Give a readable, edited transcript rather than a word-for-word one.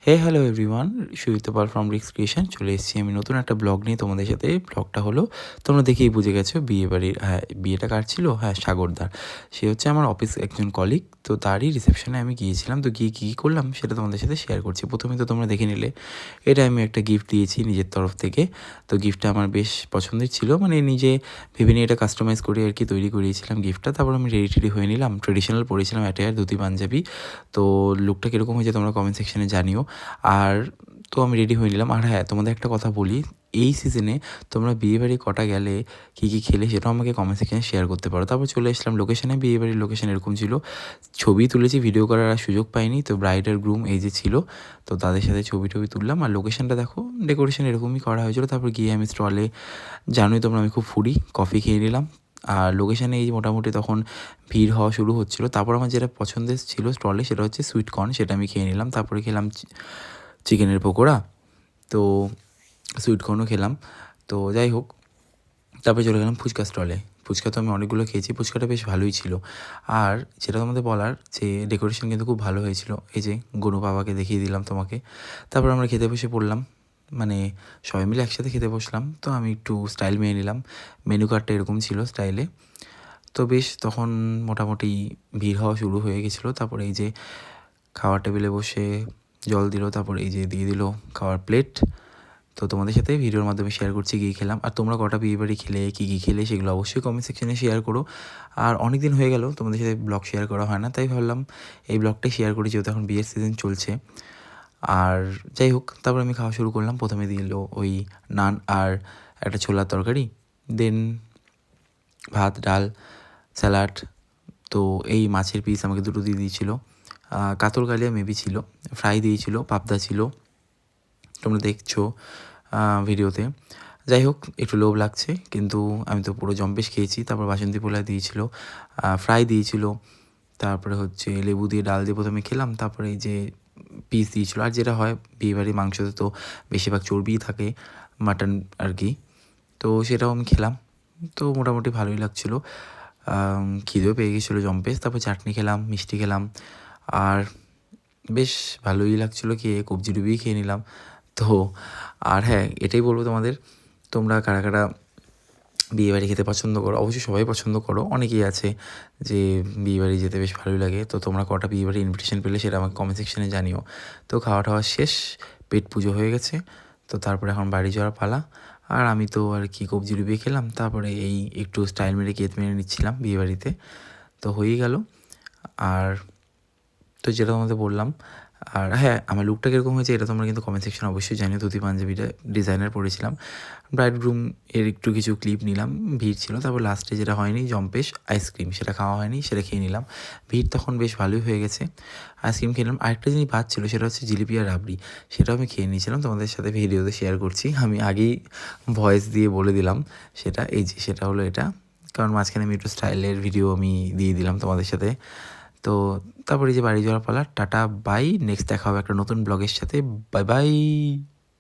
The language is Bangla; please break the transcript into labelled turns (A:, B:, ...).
A: হে হ্যালো এভরিওয়ান, সুইত পাল ফ্রম রিক্স ক্রিয়েশন চলে এসেছি আমি নতুন একটা ব্লগ নিয়ে তোমাদের সাথে। ব্লগটা হলো, তোমরা দেখেই বুঝে গেছো বিয়ে বাড়ির। হ্যাঁ, বিয়েটা কার ছিল? হ্যাঁ, সাগরদার। সে হচ্ছে আমার অফিস একজন কলিগ, তো তারই রিসেপশনে আমি গিয়েছিলাম। তো গিয়ে কী করলাম সেটা তোমাদের সাথে শেয়ার করছি। প্রথমে তো তোমরা দেখে নিলে, এটা আমি একটা গিফট দিয়েছি নিজের তরফ থেকে। তো গিফটটা আমার বেশ পছন্দের ছিল, মানে নিজে ভেবে নিয়ে এটা কাস্টমাইজ করে আর কি তৈরি করিয়েছিলাম গিফটটা। তারপর আমি রেডি হয়ে নিলাম, ট্রেডিশনাল পরেছিলাম অ্যাটায়ার, ধুতি পাঞ্জাবি। তো লুকটা কীরকম হয়েছে তোমরা কমেন্ট সেকশনে জানিও। আর তো আমি রেডি হয়ে নিলাম। আর হ্যাঁ, তোমাদের একটা কথা বলি, এই সিজনে তোমরা বিয়েবাড়ি কটা গেলে, কী কী খেলে, সেটাও আমাকে কমেন্ট সেকশনে শেয়ার করতে পারো। তারপর চলে আসলাম লোকেশনে। বিয়েবাড়ির লোকেশন এরকম ছিল, ছবি তুলেছি, ভিডিও করার আর সুযোগ পাইনি। তো ব্রাইড আর গ্রুম এই যে ছিল, তো তাদের সাথে ছবি টবি তুললাম। আর লোকেশনটা দেখো, ডেকোরেশন এরকমই করা হয়েছিল। তারপর গিয়ে আমি স্টলে, জানোই তোমরা আমি খুব ফুডি, কফি খেয়ে নিলাম। আর লোকেশানে এই মোটামুটি তখন ভিড় হওয়া শুরু হচ্ছিলো। তারপর আমার যেটা পছন্দের ছিল স্টলে, সেটা হচ্ছে সুইট কর্ন, সেটা আমি খেয়ে নিলাম। তারপরে খেলাম চিকেনের পকোড়া, তো সুইট কর্নও খেলাম। তো যাই হোক, তারপরে চলে গেলাম ফুচকা স্টলে। ফুচকা তো আমি অনেকগুলো খেয়েছি, ফুচকাটা বেশ ভালোই ছিল। আর যেটা তোমাদের বলার, যে ডেকোরেশন কিন্তু খুব ভালো হয়েছিল। এই যে গনু বাবাকে দেখিয়ে দিলাম তোমাকে। তারপর আমরা খেতে বসে পড়লাম, মানে সবাই মিলে একসাথে খেতে বসলাম। তো আমি একটু স্টাইল মেনে নিলাম, মেনু কার্ডটা এরকম ছিল স্টাইলে। তো বেশ তখন মোটামুটি ভিড় হওয়া শুরু হয়ে গেছিলো। তারপরে এই যে খাওয়ার টেবিলে বসে জল দিল, তারপরে এই যে দিয়ে দিল খাওয়ার প্লেট। তো তোমাদের সাথে ভিডিওর মাধ্যমে শেয়ার করছি কী খেলাম। আর তোমরা কটা বিয়েবাড়ি খেলে, কী কী খেলে, সেগুলো অবশ্যই কমেন্ট সেকশনে শেয়ার করো। আর অনেক দিন হয়ে গেল তোমাদের সাথে ব্লগ শেয়ার করা হয় না, তাই ভাবলাম এই ব্লগটাই শেয়ার করি, যেহেতু এখন বিয়ের সিজন চলছে। আর যাই হোক, তারপর আমি খাওয়া শুরু করলাম। প্রথমে দিল ওই নান আর একটা ছোলার তরকারি, দেন ভাত, ডাল, স্যালাড। তো এই মাছের পিস আমাকে দুটো দিয়ে দিয়েছিলো, কাতল কালিয়া মেবি ছিল, ফ্রাই দিয়েছিল, পাবদা ছিল, তোমরা দেখছো ভিডিওতে। যাই হোক, একটু লোভ লাগছে, কিন্তু আমি তো পুরো জম্পেশ খেয়েছি। তারপর বাসন্তী পোলা দিয়েছিল, ফ্রাই দিয়েছিল, তারপরে হচ্ছে লেবু দিয়ে ডাল দিয়ে প্রথমে খেলাম। তারপরে এই যে পিস দিয়েছিলো। আর যেটা হয় বিয়েবাড়ির মাংসতে তো বেশিরভাগ চর্বিই থাকে, মাটন আর কি। তো সেটাও আমি খেলাম, তো মোটামুটি ভালোই লাগছিলো। খিদেও পেয়ে গেছিলো জম্পেশ। তারপর চাটনি খেলাম, মিষ্টি খেলাম, আর বেশ ভালোই লাগছিলো খেয়ে, কবজি ডুবিয়ে খেয়ে নিলাম। তো আর হ্যাঁ, এটাই বলবো তোমাদের, তোমরা কারা কারা বিয়েবাড়ি খেতে পছন্দ করো? অবশ্যই সবাই পছন্দ করো, অনেকেই আছে যে বিয়েবাড়ি যেতে বেশ ভালোই লাগে। তো তোমরা কটা বিয়েবাড়ি ইনভিটেশন পেলে সেটা আমাকে কমেন্ট সেকশনে জানিও। তো খাওয়া টাওয়া শেষ, পেট পুজো হয়ে গেছে। তো তারপরে এখন বাড়ি যাওয়ার পালা। আর আমি তো আর কি কবজি ডুবিয়ে খেলাম, তারপরে এই একটু স্টাইল মেরে কেত মেরে নিচ্ছিলাম বিয়েবাড়িতে। তো হয়েই গেল। আর তো যেটা তোমাদের বললাম, আর হ্যাঁ, আমার লুকটা কীরকম হয়েছে এটা তোমরা কিন্তু কমেন্ট সেকশনে অবশ্যই জানিও। ধুতি পাঞ্জাবিটা ডিজাইনার পরেছিলাম। ব্রাইড গ্রুম এর একটু কিছু ক্লিপ নিলাম, ভিড় ছিল। তারপর লাস্টে যেটা হয়নি, জম্পেশ আইসক্রিম, সেটা খাওয়া হয়নি, সেটা খেয়ে নিলাম। ভিড় তখন বেশ ভালোই হয়ে গেছে, আইসক্রিম খেয়ে নিলাম। আরেকটা জিনিস বাদ ছিল, সেটা হচ্ছে জিলিপি আর রাবড়ি, সেটাও আমি খেয়ে নিয়েছিলাম। তোমাদের সাথে ভিডিওতে শেয়ার করছি, আমি আগেই ভয়েস দিয়ে বলে দিলাম সেটা। এই যে সেটা হলো এটা, কারণ মাঝখানে আমি একটু স্টাইলের ভিডিও আমি দিয়ে দিলাম তোমাদের সাথে। তো তারপরে যে বাড়ি যাওয়ার পালা, টাটা বাই, নেক্সট দেখা হবে একটা নতুন ব্লগের সাথে। Bye bye.